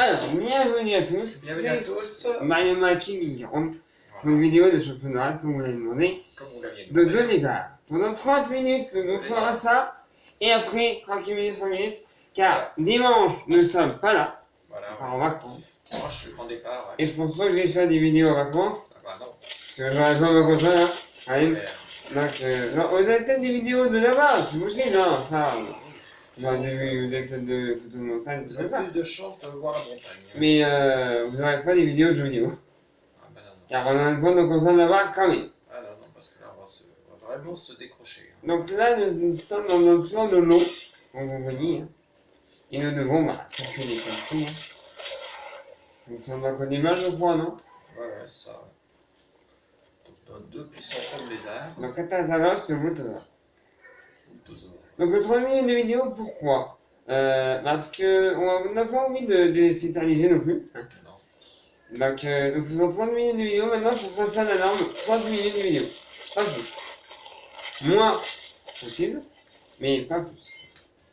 Alors, bienvenue à tous. Bienvenue à tous. Mario Maki qui rentre pour une vidéo de championnat, comme vous l'avez demandé, Comme vous l'aviez de demandé. 2 lézards. Pendant 30 minutes, on fera ça, et après, tranquille minutes, 5 minutes, car dimanche, nous ne sommes pas là, Voilà. on part en vacances. Moi, je suis le grand départ. Ouais. Et je pense pas que je vais faire des vidéos en vacances, Ah bah non. parce que j'aurais pas en vacances là. C'est Allez. clair. Donc, non, on a peut-être des vidéos de là-bas, c'est possible, hein, ça. On a peut-être des photos de montagne, tout Vous comme avez ça. plus de chance de voir la montagne. Mais vous n'aurez pas des vidéos de jeux vidéo. Ah bah non, non. Car on a un point de console là-bas quand même. Ah non, non, parce que là, on va vraiment se décrocher. Hein. Donc là, nous sommes dans notre plan de l'eau, comme vous voyez. Hein. Et nous devons casser les qualités. Hein. Donc ça doit connaître mal, je crois, non? Ouais, ça. Donc, dans deux puissants ponts de lézard. Donc Katazalos, c'est Motoza. Ou deux autres. Donc le 30 minutes de vidéo, pourquoi parce qu'on n'a pas envie de s'éterniser non plus. Hein. Non. Donc nous faisons 30 minutes de vidéo, maintenant ce sera ça la norme, 30 minutes de vidéo. Pas plus. Moins possible, mais pas plus.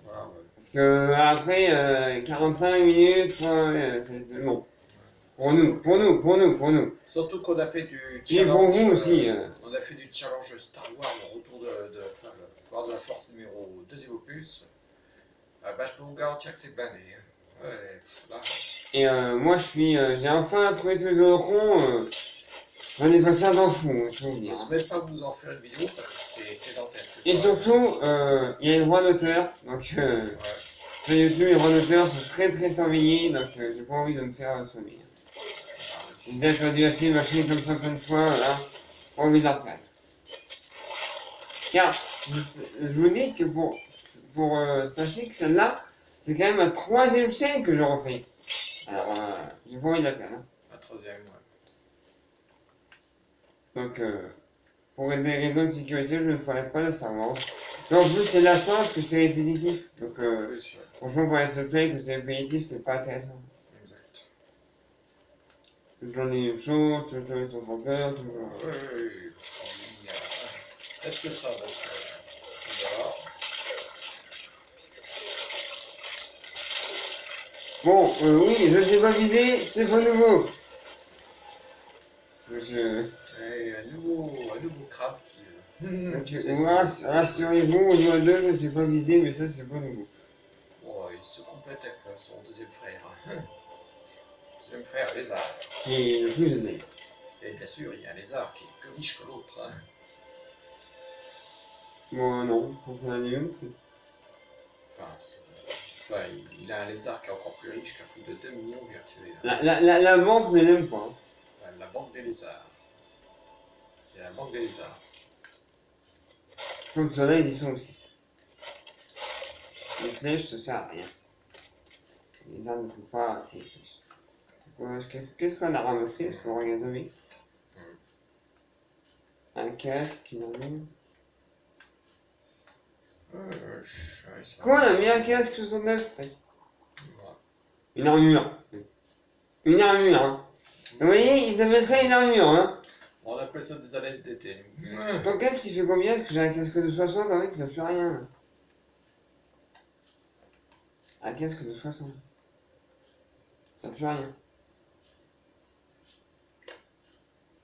Voilà, ouais. Parce que après 45 minutes, c'est long. Pour nous. Surtout qu'on a fait du Et challenge. pour vous aussi. On a fait du challenge Star Wars au retour enfin, le pouvoir de la force numéro 2 opus. Ah bah, je peux vous garantir que c'est blindé. Hein. Ouais, là. Et moi j'ai enfin trouvé tous les rond. J'en ai passé un temps fou, je peux vous Je dire. n'ose même pas vous en faire une vidéo parce que c'est dantesque. Et surtout, il y a les droits d'auteur. Donc Ouais. sur YouTube, les droits d'auteur sont très très surveillés. Donc j'ai pas envie de me faire soigner. J'ai déjà perdu assez de machines comme ça plein de fois, là. Pas envie de la reprendre. Car, je vous dis que sachez que celle-là, c'est quand même ma 3e chaîne que je refais. Alors, j'ai pas envie de la perdre. Hein. La troisième, ouais. Donc, pour des raisons de sécurité, je ne ferai pas de Star Wars. Et en plus, c'est lassant parce que c'est répétitif. Donc, Oui, c'est vrai. franchement, pour se play, que c'est répétitif, c'est pas intéressant. Exact. Toujours les mêmes choses, toujours les trompeurs, toujours. Oui, oui, oui. Est-ce que ça, donc, voilà. Bon, oui, je sais pas viser, c'est pas nouveau. Et un nouveau crabe qui. Rassurez-vous, on joue à 2, je ne sais pas viser, mais ça, c'est pas nouveau. Bon, il se complète avec son deuxième frère. Deuxième frère, lézard. Qui est le plus aimé. Et bien sûr, il y a un lézard qui est plus riche que l'autre. Hein. Bon, non, on peut en dire. Enfin, il a un lézard qui est encore plus riche, qui a plus de 2 millions virtuels. La banque ne l'aime pas. Hein. La banque des lézards. Il y a la banque des lézards. Comme ceux-là, ils y sont aussi. Les flèches, ça sert à rien. Les armes ne peuvent pas tirer les flèches. Qu'est-ce qu'on a ramassé? Est-ce qu'on regarde vite? Un casque, une armure. Quoi, on a mis un casque 69? Une armure. Une armure, hein. Vous voyez, ils appellent ça une armure, hein. On appelle ça des alèves d'été. Ton casque, il fait combien? Parce que j'ai un casque de 60, en fait, ça fait rien. Un casque de 60. Ça fait rien.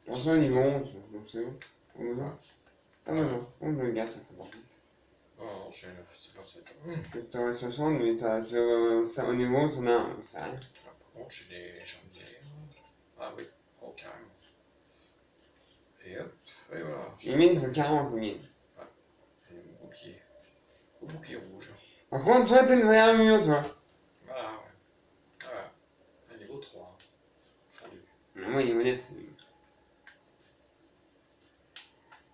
Attention, ils vont, donc c'est bon. On me voit. Ah, mais non, on me le garde, ça fait partie. Non, j'ai 57 ans. T'aurais 60, mais au niveau, t'en as un, c'est rien. Par contre, j'ai des jambières. Ah oui, oh, carrément. Et hop, et voilà. Les miennes, il faut 40, les miennes. J'ai mon bouclier. Au bouclier rouge. Par contre, toi, t'as une vraie armure, toi. Voilà, ouais. Voilà. Un niveau 3. Fondu. Moi, il est honnête.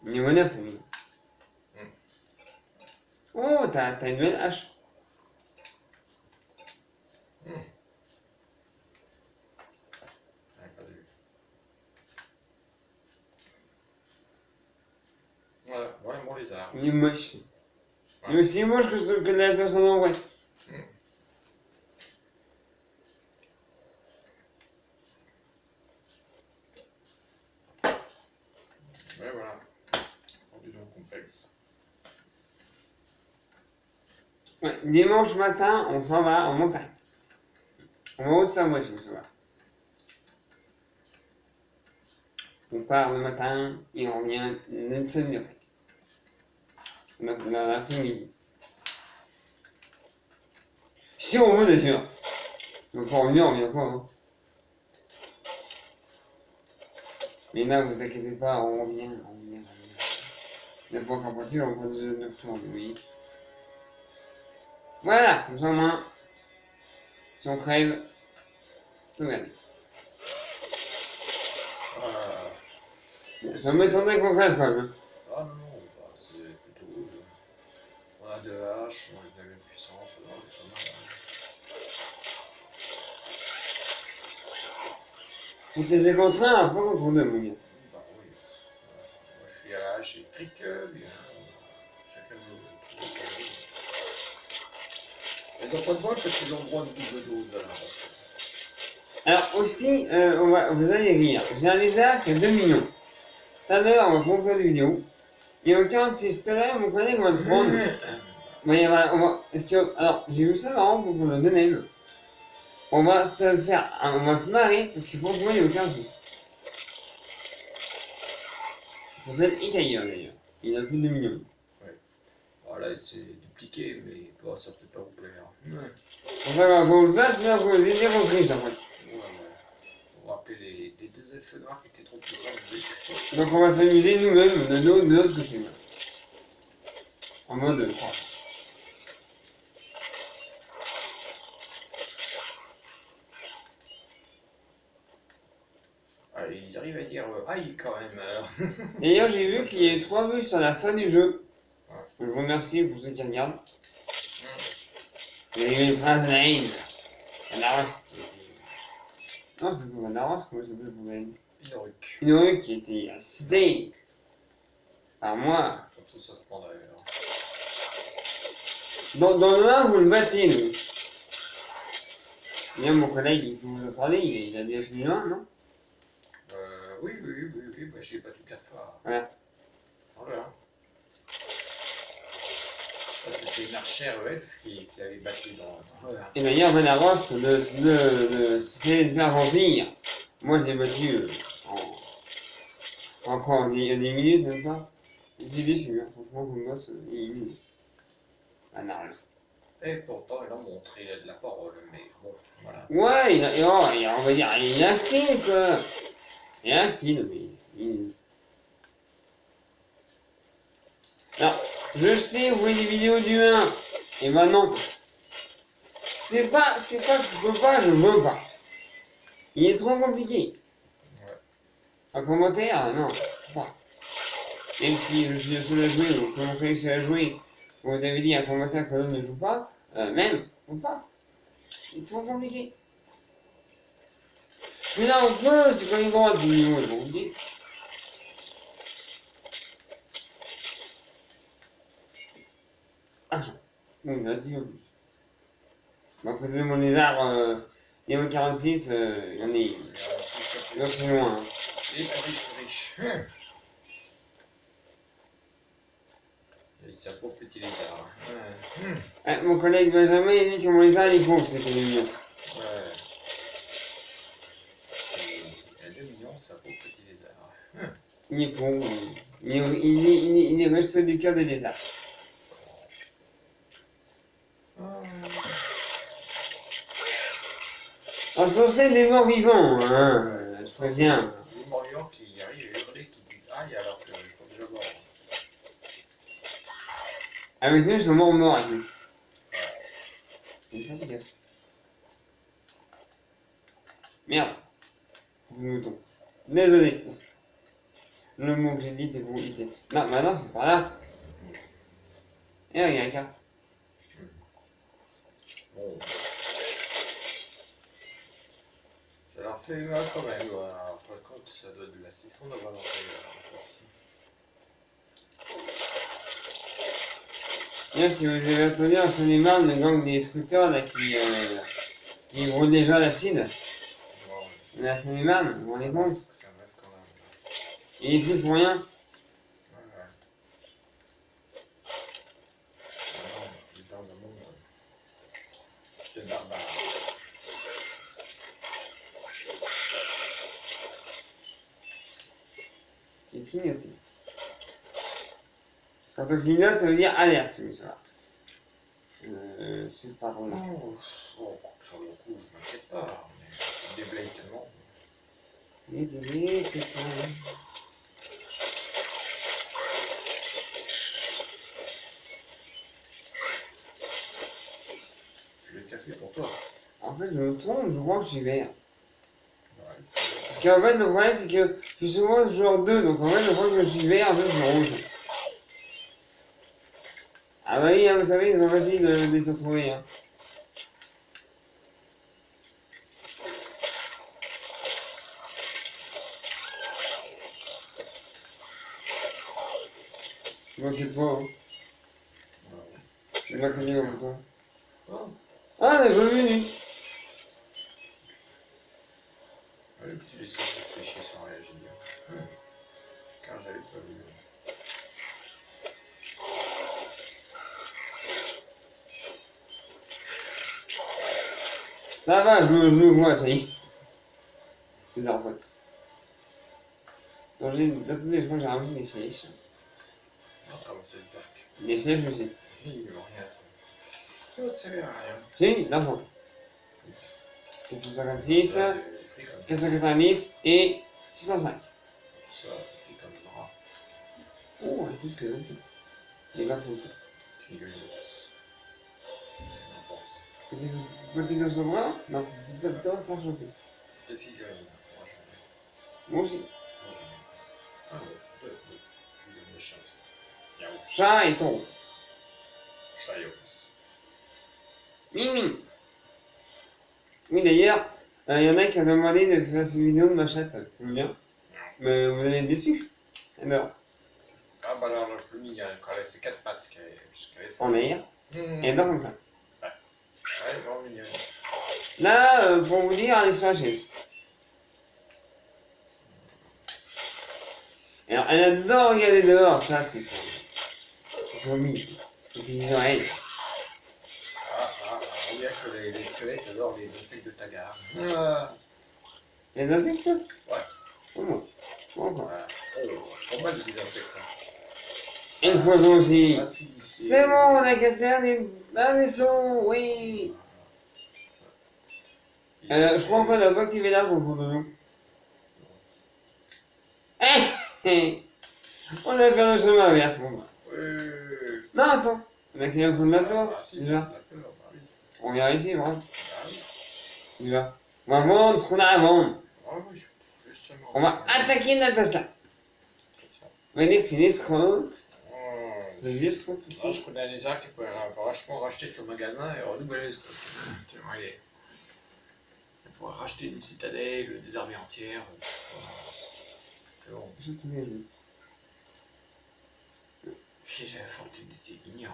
Il est honnête, lui. Oh, t'as une belle hache. Pas vu. Voilà, voilà mon lézard. Il est moche. Il est aussi moche que la personne en vrai. Ouais, voilà. Rendu dans le complexe. Ouais, dimanche matin, on s'en va en montagne. On va en haut de Savoie, si vous savez. On part le matin et on revient une semaine après. Dans l'après-midi. Si on veut, bien sûr. Donc on revient pas. Hein. Mais là, vous inquiétez pas, on revient. On n'a pas encore parti, on prend des nocturnes, oui. Voilà, comme ça au moins, si on crève, c'est merde. Ça m'étonnerait qu'on crève quand même. Hein. Ah non, bah, c'est plutôt. On a 2 haches, on a de la même puissance, ça va. Faut que les contraints, pas contre deux, mon gars. Bah oui. Moi je suis à la hache électrique, bien. Chacun de nous. Ils ont pas de bol parce qu'ils ont le droit de double dose alors. Alors aussi, vous allez rire, j'ai un lézard qui a 2 millions. Tout à l'heure, on va pouvoir faire des vidéos. Et au 46, tout à l'heure, mon collègue va le prendre. Mais voilà, alors, j'ai vu ça marrant pour le 2 même. On va se faire, on va se marrer parce que franchement, il n'y a aucun souci. Il s'appelle Ikaïa d'ailleurs. Il a plus de 2 millions. Ouais. Voilà, c'est dupliqué, mais bon, ça peut pas vous plaire. Ouais. Pour ça qu'on va vous le faire, sinon on va vous aider contre ça après. Ouais. On va appeler les 2 elfes noirs qui étaient trop puissants. Donc on va s'amuser nous-mêmes de notre côté. En mode franc. Allez, ils arrivent à dire aïe quand même alors. D'ailleurs, j'ai vu qu'il y a eu 3 vues sur la fin du jeu. Ouais. Je vous remercie pour ceux qui regardent. Il y avait une phrase de la haine. Anaros. Non, c'est pas Anaros, comment ça s'appelle pour la haine? Une rue qui était assistée par moi. Comme ça se prend d'ailleurs. Dans le 1, vous le battez, nous. Bien, mon collègue, il peut vous en parler, il a déjà fini le 1, non? Oui, bah, j'ai battu 4 fois. Voilà. Voilà. Ça, c'était une archère elfe qui l'avait battu dans le 1. Et d'ailleurs, Vanaros, c'est de faire vampire. Moi, je l'ai battu en des minutes, même pas. J'ai déçu, hein. Franchement, comme boss, il est nul. Vanaros. Et pourtant, il a montré de la parole, mais bon, voilà. Ouais, on va dire, il a un style, quoi. Il a un style, mais... Alors, je sais, vous voyez des vidéos du 1. Et ben non. C'est pas que je veux pas, je veux pas. Il est trop compliqué. Ouais. En commentaire, non, pas. Même si je suis le seul à jouer, ou que mon collègue seul à jouer, vous avez dit un commentaire que l'autre ne joue pas, même, faut pas. Il est trop compliqué. Je suis là, on peut, c'est quand il droit du niveau, je vous le dis. Ah, bon, il a 10 en plus. Bon, à côté de mon lézard, niveau 46, il y en est. Non, c'est loin. Hein. Il est plus riche. C'est un pauvre petit lézard. Mon collègue Benjamin, il dit que mon lézard, il est con, c'était mignon. Ouais. Il a 2 millions, c'est un pauvre petit lézard. Il est con, il est resté du cœur des lézards. On s'en sait des morts vivants, hein, je préviens. C'est les morts vivants qui arrivent à hurler, qui disent aïe alors qu'ils sont déjà morts. Avec nous, ils sont morts avec nous. Merde. Mouton. Désolé. Le mot que j'ai dit était pour éviter. Non, maintenant c'est par là. Et là, il y a la carte. Bon. Ça leur fait mal quand même. En fin de compte, ça doit de la citron d'avoir lancé la force. D'ailleurs, si vous avez entendu en Seine-et-Marne, le gang des scooters là, qui roulent déjà l'acide. Bon, On est à Seine-et-Marne, vous vous rendez compte? c'est un vrai scandale. Il est fait pour rien. Ouais. Ah non, il est dans un monde de barbares. clignoter. Quand on clignote, ça veut dire alerte, oui, ça va. C'est par là. Oh, sur le coup, je m'inquiète pas, mais je déblaye tellement. Je l'ai cassé pour toi. En fait, je me trompe, je crois que je suis vert. Ouais. Parce qu'en fait, le problème, c'est que je suis souvent joueur 2, donc en fait, je crois que je suis vert, en fait, je suis rouge. Ah bah oui, hein, vous savez, c'est pas facile de se retrouver. Hein. Je m'inquiète pas, hein. Je vais m'inquiéter pour toi. Oh, Ah, on n'est pas venu. je me suis laissé réfléchir sans réagir. Car j'avais pas vu. Ça va, je me vois, ça y est. Les arpotes. Dans tous les fois, j'ai ramassé des flèches. Non, comme c'est des arcs. Des flèches aussi. Ils n'ont rien à trouver. L'autre, ça sert à rien. Si, d'argent. 456, Ça, des frics comme 490 et 605. ça, des frics comme bras. Oh, ouais, plus que l'autre. Les 27. Tu rigoles de plus. On pense. Petit ours brun? Non, petit ours enchanté. Deux figurines. Moi, Moi aussi. j'en ai. Ah non, deux. Je vous donne le chat aussi. Miaou. Chat et taureau. Chayos. Mimi. Oui, d'ailleurs, il y en a qui ont demandé de faire une vidéo de ma chatte. J'aime bien. Mais vous allez être déçus. Alors, Ah bah alors, le plus mignon, quand elle a ses quatre pattes, qu'elle est en l'air. Et elle dort comme ça. Ouais, vraiment mignonne. Là, pour vous dire, elle est sur la chaise. Alors, elle adore regarder dehors, ça, c'est son mythe. C'est une oreille. On dirait que les squelettes adorent les insectes de Tagar. Ah. Les insectes? Ouais. Au moins. Bon, encore. Voilà. Oh, c'est pas mal des insectes. Hein. Et le poison aussi. Acidifié. C'est bon, on a cassé un des sons, oui. Je crois qu'on n'a pas activé l'arbre pour nous. On a fait le chemin inverse, bon bah. Non, attends. On a activé un peu de la peur, Ah, si, déjà. la peur, bah oui. On vient ici, voilà. Bah oui. Déjà. On va vendre ce qu'on a à vendre. Ah oui, justement. On va attaquer Natasha. On va dire que c'est une escroque. Les escrocs. Là, je connais des gens qui pourraient vachement racheter son magasin et renouveler le stock. Tu vois, allez. On pourrait racheter une citadelle, le désarmer entière. C'est bon. J'ai tous les jeux. Puis j'ai la fortune des guignols.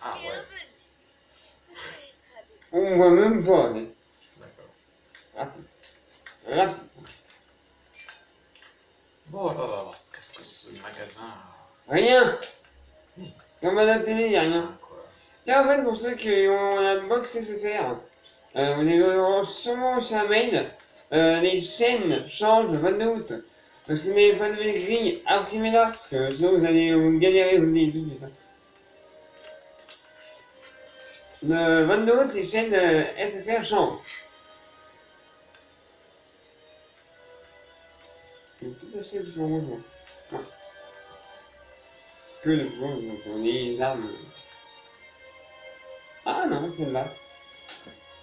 Ah ouais, On voit même pas, mais. d'accord. Rapide. Rapide. Bon, alors, qu'est-ce que ce magasin Rien. Comme à la télé, y a rien. a quoi? Tiens, en fait, pour ceux qui ont la box SFR, vous avez sûrement reçu un mail. Les chaînes changent le 22 août. Donc si vous n'avez pas de grille, imprimez-la. Parce que sinon vous allez galérer, je vous le dis tout de suite. Hein. Le 22 août, les chaînes SFR changent. Il y a tout acheté le bouton rouge, moi. Ouais. Que le bouton rouge, donc les armes. Ah non, celle-là.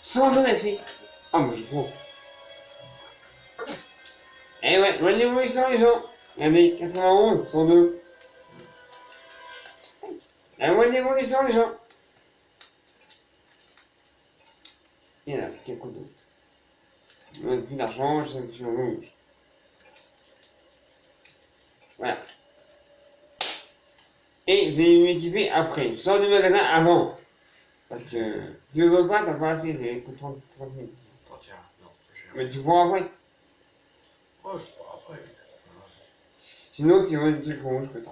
Sans en effet. Ah, mais je prends. Eh ouais, loin de l'évolution, les gens. Regardez, 91, 102. Loin de l'évolution, les gens. Et là, c'est quel coup d'eau. Je n'ai plus d'argent, je suis en rouge. Voilà. Et je vais m'équiper après. Je sors du magasin avant. Parce que si tu veux pas, t'as pas assez, c'est coûte 30 000. Oh tiens, non, j'ai Mais tu pourras après. Oh, je crois après. Sinon, tu vois des trucs rouges que t'as.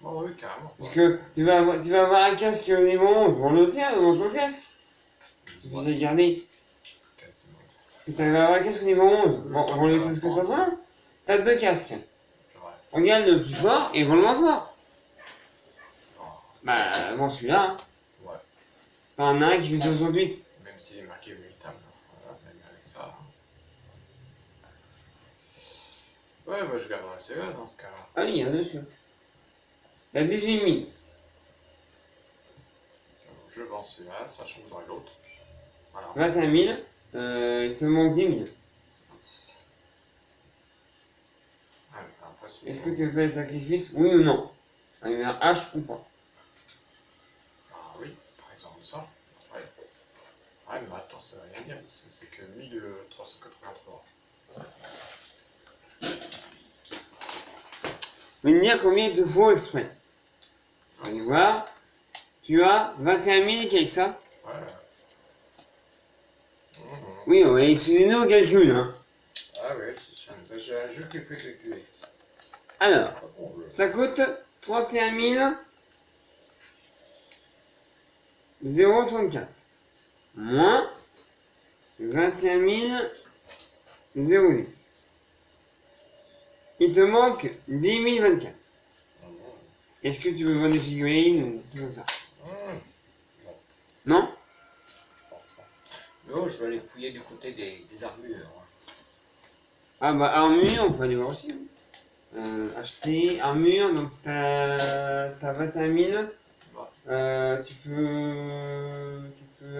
Bon, oui, carrément. Parce que tu vas avoir un casque niveau 11, vends le tien, vends ton casque. Tu peux le garder. Quasiment. Que t'arrives à avoir un casque au niveau 11. Le Bon, temps pour que ça les va casques que prendre. t'as, t'as deux casques. Ouais. Regarde le plus fort et vends le moins fort. Oh, Bah, bon, celui-là, hein. ouais. T'en as un qui fait 68. Même s'il est marqué véritable. Voilà, même avec ça. Ouais, bah je garderai celui-là dans ce cas-là. Ah oui, il y en a dessus. T'as 18 000. Je vends celui-là, sachant que j'aurai l'autre. Voilà. 21 000. Il te manque 10 000. Ah, mais après, c'est Est-ce que tu fais le sacrifice, oui ou non? Avec un H ou pas? Ah oui, par exemple ça. Ouais. Ouais, mais attends, ça va rien dire, parce que c'est que 1383. Mais me dire combien il te faut exprès. On va aller voir. Tu as 21 000 et quelques, ça? Ouais. Mhm. Oui, on va excusez-nous au calcul, hein. Ah ouais, c'est ça. Ben, j'ai un jeu qui fait calculer. Alors, Pas bon, le- ça coûte 31 034. Moins 21 010. Il te manque 10 024. Mhm. Est-ce que tu veux vendre des figurines ou tout comme ça? Mhm. Non? Je pense pas. Mais oh, je vais aller fouiller du côté des armures. Hein. Ah bah armure, on peut aller voir aussi. Acheter armure, donc t'as 21 000. Ouais. Tu peux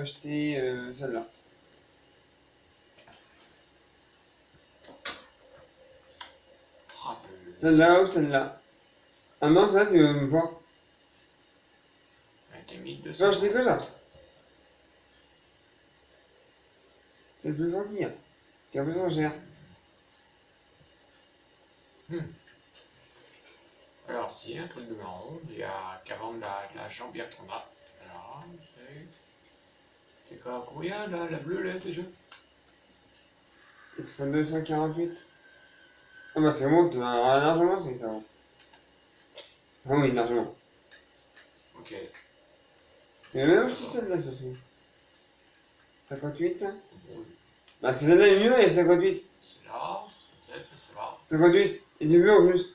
acheter celle-là. Ah, Celle-là ou celle-là. Ah non, ça tu veux me voir. avec des Tu 1200. peux acheter que ça. C'est le plus fort qu'il y a. Qui a besoin cher. Alors, si, un truc de marron, il y a qu'à vendre la jambière qu'on a. Alors, c'est quoi, combien là, la bleue là déjà? Il te faut 248. Ah bah c'est bon, tu as largement c'est ça. Ah oui, largement. Ok. Mais même si celle-là ça se trouve. 58 hein. Bon, Bah celle-là est mieux, elle est 58. c'est là, c'est là. 58. Et du vu en plus.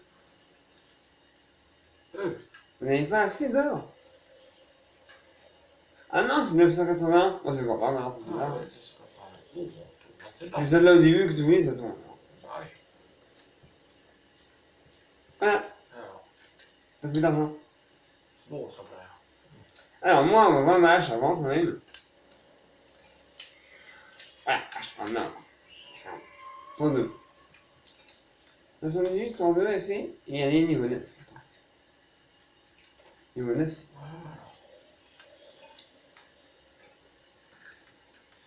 Euh, Vous n'avez pas assez d'or. Ah non, c'est 980. Oh c'est pas grave, alors c'est ah là. ouais, c'est pas ça. Oh, bon, c'est là. C'est celle-là au début que tu voulais, ça tourne. Ah ouais. Voilà, Alors, t'as plus d'argent. bon, ça va. Alors moi, on va voir ma hache avant quand même. Ah, hache, ah non. 102. 78, 102 elle fait, et elle est niveau 9. Niveau 9. Voilà.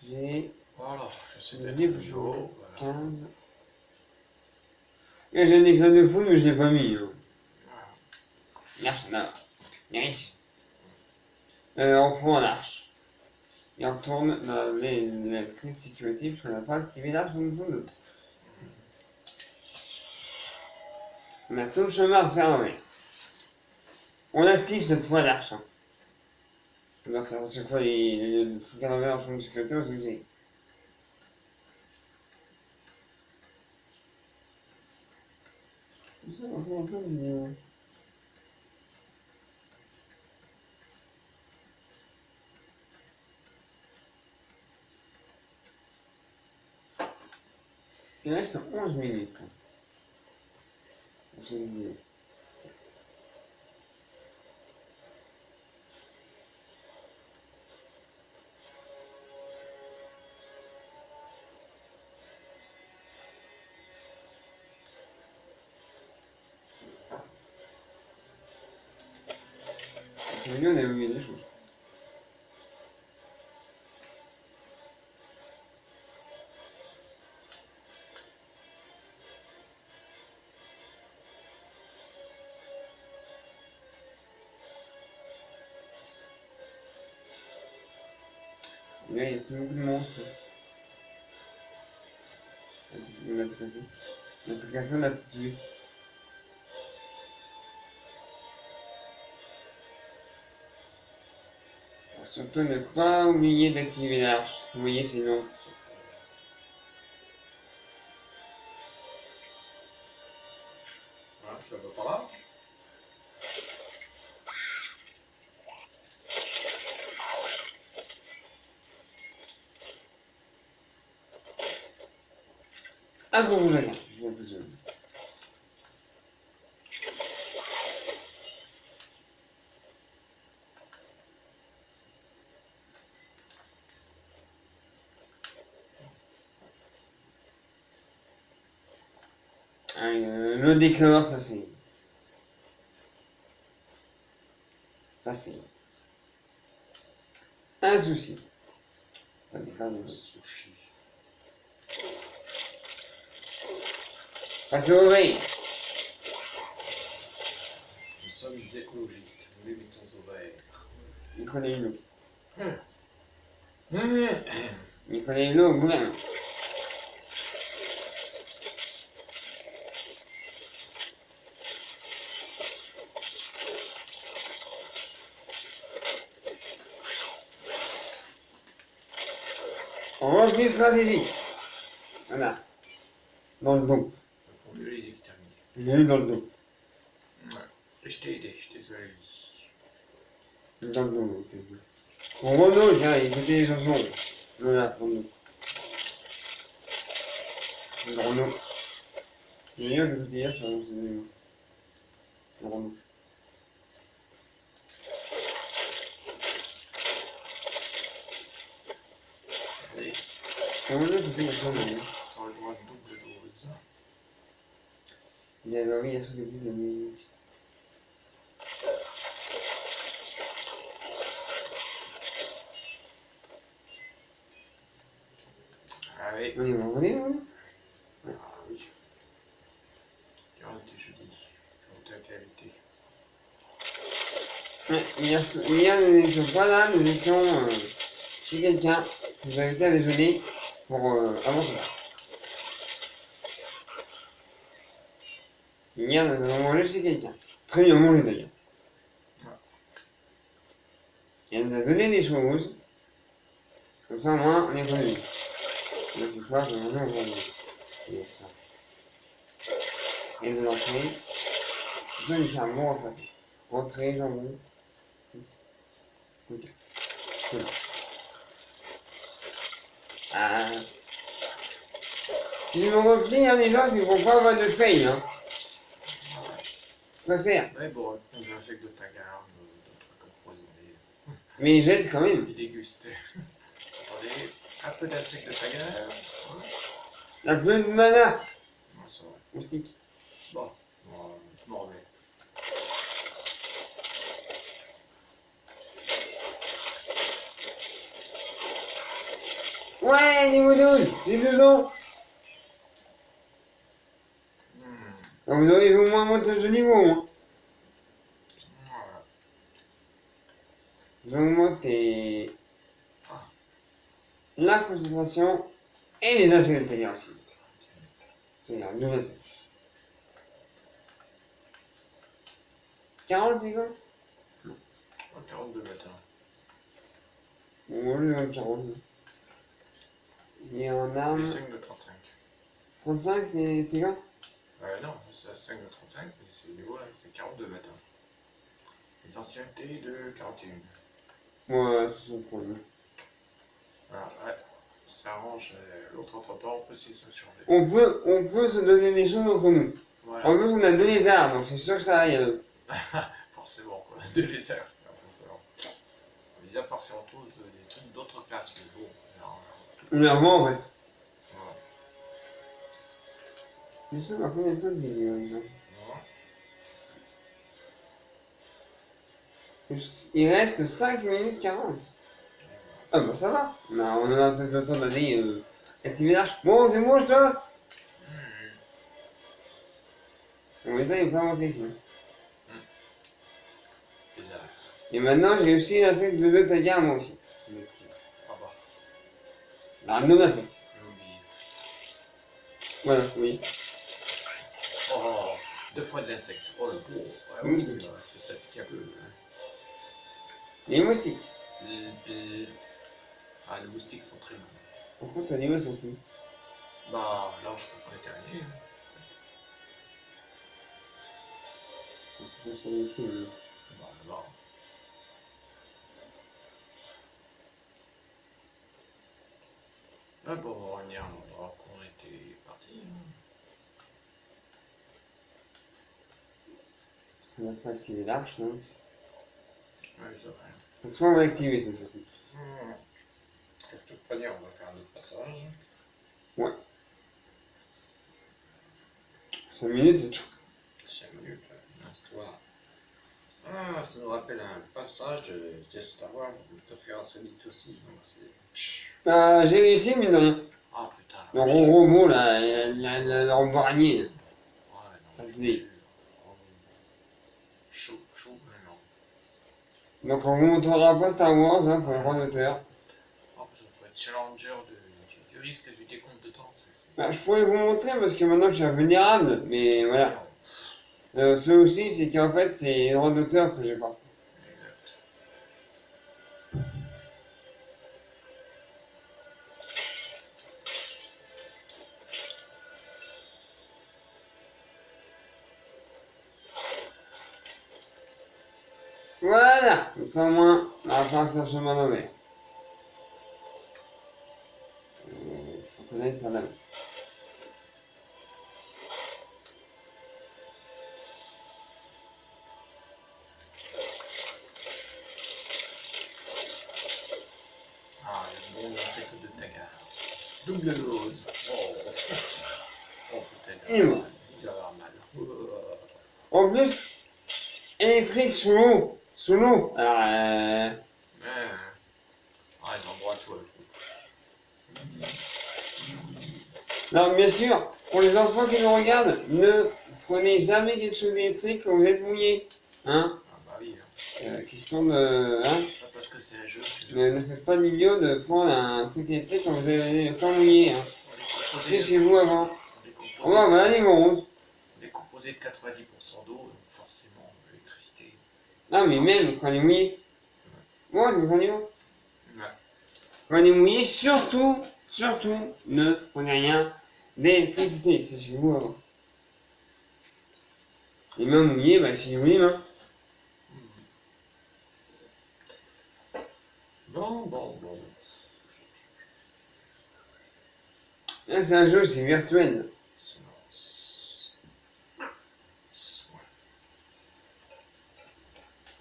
J'ai Voilà, j'essaie le d'être livre plus haut. Voilà. 15. Et j'ai un éclat de foudre, mais je l'ai pas mis. Hein. Voilà. L'arche, non. Nice. On prend l'arche. Et on retourne dans les clés de sécurité, parce qu'on n'a pas activé l'arche dans le fond. On a tout le chemin à faire avec. On active cette fois l'arche. Hein. Ça doit faire à chaque fois les trucs à l'envers en chemin de sécurité, on se dit. Ça va faire longtemps que il reste 11 minutes. Pour cette vidéo. Au milieu, on a oublié des choses. Et là, il y a plus beaucoup de monstres. On a tout cassé. On a tout cassé, on a tout tué. Alors, surtout, ne pas oublier d'activer l'arche. Vous voyez, c'est long. vas pas par là? Ah, faut que je regarde. J'ai plus de- Ah, le décor, ça c'est. Ça c'est. Un souci. Le décor, il y a un souci. Sushi. Passez au veille. Nous sommes des écologistes. Nous les mettons au vert. Il connaît une eau. Hum. Il connaît une eau au gouvernement. Repli stratégique. Voilà. Dans le dos. Pour mieux les exterminer. Il a eu dans le dos. Ouais. Et je t'ai aidé, je t'ai aidé. Dans le dos. Pour Renaud, tiens, écoutez les chansons. Voilà, pour nous. C'est Renaud. D'ailleurs, j'ai écouté hier sur le CD. Renaud. Allez, Comment on a écouté la chanson d'ailleurs? sans le droit de double dose. Il avait envie d'acheter de la musique. Allez. On est vendredi, non? Ah oui. Regarde, t'es jeudi. Quand t'as été invité. Ouais, hier, nous n'étions pas là, nous étions chez quelqu'un qui nous a invité à déjeuner pour avant ça. Hier, nous avons mangé chez quelqu'un. Très bien mangé d'ailleurs. Et elle nous a donné des choses. Comme ça, au moins, on économise. Là, ce soir, je vais manger aujourd'hui. Et ça. Et de l'entrée. Je vais lui faire un bon repas. Entrée, jambon. Ok. Voilà. Ah. Si je me replie, hein, les gens, c'est pour pas avoir de fail, hein. Je préfère. Ouais, bon, des insectes de tagarde, d'autres trucs empoisonnés. Mais j'aide quand même. Et déguste. Attendez, un peu d'insectes de tagarde. Un peu de mana. Non, ça va. Moustique. Bon, je m'en remets. Ouais, niveau 12. J'ai 12 ans. Alors, vous auriez au moins monté de niveau, hein. Voilà. J'augmente la concentration et les insectes de tailleur aussi. C'est-à-dire, deux insectes. 40, les gars? 42 matin. Bon, je vais 40. Et en arme. Les 5 de 35. 35, les gars? Non, c'est 5 de 35, mais c'est le niveau là, c'est 42 matin. Les anciennetés de 41. Ouais, c'est son problème. Voilà, ouais. Ça arrange l'autre entre-temps, on peut essayer de se changer. On peut se donner des choses entre nous. Voilà. En plus, on a deux lézards, donc c'est sûr que ça aille à l'autre. Forcément, quoi. Deux lézards, c'est pas forcément. Les lézards, c'est en tout des trucs d'autres classes, mais bon. On les revoit en fait. Voilà. Je sais pas combien de temps de vidéos, les gens. Non. Il reste 5 minutes 40. Ah bah ça va. On en a peut-être le temps d'aller activer l'arche. Bon, c'est bon, je te. Bon, mais ça, il faut avancer sinon. Lézards. Et maintenant, j'ai aussi l'insecte de 2 tagards, moi aussi. Ah bah, Alors, 2 insectes. j'ai oublié. Voilà, oui. Oh, 2 fois de l'insecte. Oh le beau. Ouais, Moustique. ça pique un peu. Hein. Les moustiques. Ah, les moustiques font très mal. Pourquoi t'as niveau sorti? Bah, là, je crois qu'on est terminé. Hein. Je suis ici. Bah, là-bas. Ah bon, on est à l'endroit qu'on était parti. On va pas activer l'arche, non? Ouais, c'est vrai. Cette fois, on va activer cette fois-ci. De toute manière, on va faire un autre passage. 5 minutes, c'est chaud. 5 minutes, une histoire. Ah, ça nous rappelle un passage de Star Wars, tout à fait insolite aussi. Donc Bah, j'ai réussi, mine de rien. ah putain, Le la gros robot, là, le robot araignée. Là. ouais, non, Ça je te te dit. jure. Oh, chaud, mais non. Donc, on vous montrera pas Star Wars, hein, pour les droits d'auteur. Oh, parce qu'il faut être challenger du risque et du décompte de temps. Bah, je pourrais vous montrer parce que maintenant je suis invulnérable, mais voilà. Ce aussi, c'est qu'en fait, c'est les droits d'auteur que j'ai pas. Exact. Voilà, comme ça au moins, on va pas faire chemin d'envers. Faut connaître madame. Ah, le bon insecte de Tagar. Double dose. Oh, oh peut-être. Et bon. Il doit avoir mal. En plus, électrique sous l'eau. Sous l'eau. Alors, Ah, ils emboîtent tout le truc. non, bien sûr, pour les enfants qui nous regardent, ne prenez jamais quelque chose d'électrique quand vous êtes mouillé. Hein? Ah bah oui. Question de. Hein? Pas parce que c'est un jeu que... Ne faites pas l'idiot de prendre un truc électrique quand vous allez le faire mouiller. Hein. C'est chez vous avant. On va, bah, allez, mon rose. On est composé de 90% d'eau, donc forcément, l'électricité. Ah, mais même quand on est mouillé. Ouais, donc on y va. Ouais. Quand on est mouillé, surtout, ne prenez rien d'électricité. C'est chez vous avant. Les mains mouillées, bah, c'est vous les mains. Bon. Là, c'est un jeu, c'est virtuel.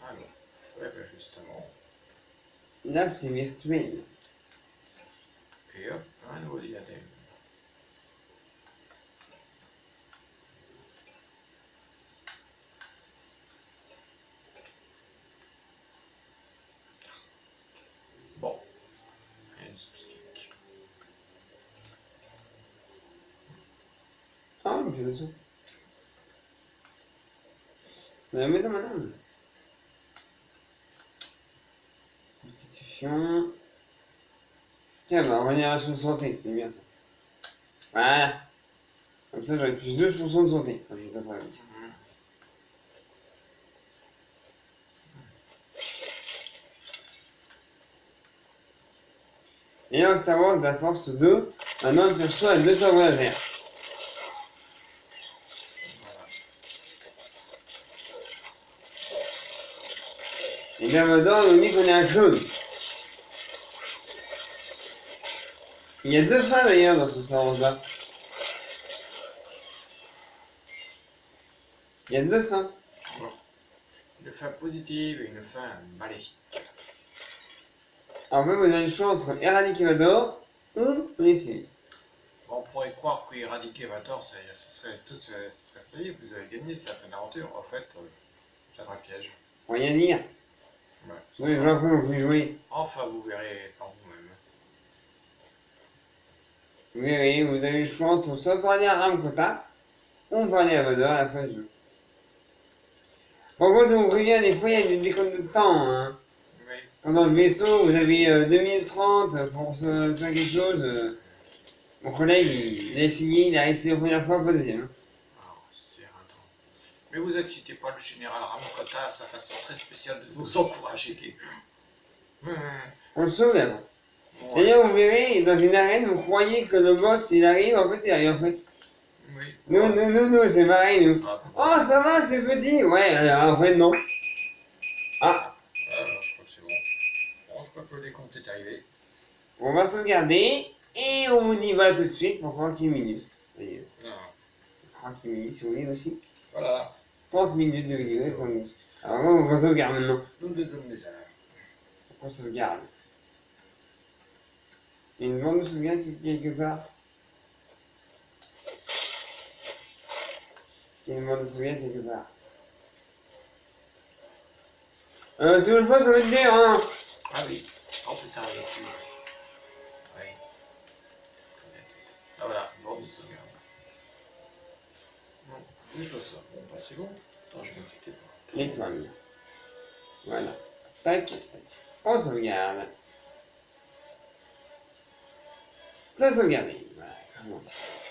Alors, ouais, bah justement. Là, c'est virtuel. Et hop, un nouveau diadème. Bon, rien de spécifique. Ah, mais c'est ça. Mais madame. Constitution. Tiens, bah, régénération de santé, c'est bien ça. Voilà. Comme ça, j'aurai plus 12% de santé quand je vais t'apprendre. Et là, Star Wars, la Force 2, un homme perçoit 2 sabres laser. Voilà. Et bien maintenant, on nous dit qu'on est un clone. Il y a 2 fins d'ailleurs dans ce Star Wars là. Il y a 2 fins. Bon. Une fin positive et une fin maléfique. Alors, vous avez le choix entre éradiquer Vador ou laisser. Bon, on pourrait croire qu'éradiquer Vator, ce serait ça y est, vous avez gagné, c'est la fin de l'aventure. En fait, c'est un piège. Rien dire. Ouais. Sinon, les gens n'ont plus jouer. Enfin, vous verrez par vous-même. Vous verrez, vous avez le choix entre soit parler à Ramkota ou parler à Vador à la fin du jeu. Par contre, on vous prévient, des fois, il y a des décomptes de temps. Hein. Oui. Quand dans le vaisseau, vous avez 2 minutes 30 pour se faire quelque chose. Mon collègue, il a essayé, il a essayé la première fois, pas la deuxième. Alors, c'est un temps. Mais vous inquiétez pas, le général Ramokota a sa façon très spéciale de vous encourager. On le sauve avant. Bon, D'ailleurs, vous verrez, dans une arène, vous croyez que le boss, il arrive, en fait, il arrive en fait. Oui. Nous, c'est pareil, nous. Ah, Oh, ça va, c'est petit. Ouais, en fait, non. Ah, je crois que c'est bon. Bon, je crois que le décompte est arrivé. on va sauvegarder. Et on y va tout de suite pour 30 minutes. D'ailleurs, Ah, 30 minutes, si vous voulez aussi. voilà. 30 minutes de vidéo et 30 minutes. Alors, on sauvegarde maintenant. Nous deux hommes des heures. On sauvegarde. Il y a une bande de sauvegarde quelque part. Il y a une bande de sauvegarde quelque part. Toujours pas, ça va être dur, hein. Ah oui. Oh putain, excuse. Oui. Ah voilà, bon, de sauvegarde. Non, c'est pas ça. Bon, bah c'est bon. Attends, je vais m'inquiéter pas. L'étoile. Voilà. Tac, tac. On sauvegarde. Ça sauvegardé. Voilà,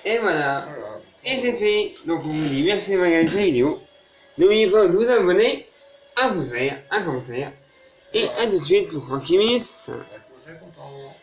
et voilà. Voilà. Et c'est fait. Donc on vous dit merci d'avoir regardé cette vidéo. N'oubliez pas de vous abonner, à vous faire un commentaire. Et à tout de suite pour 30 minutes. Je serai content.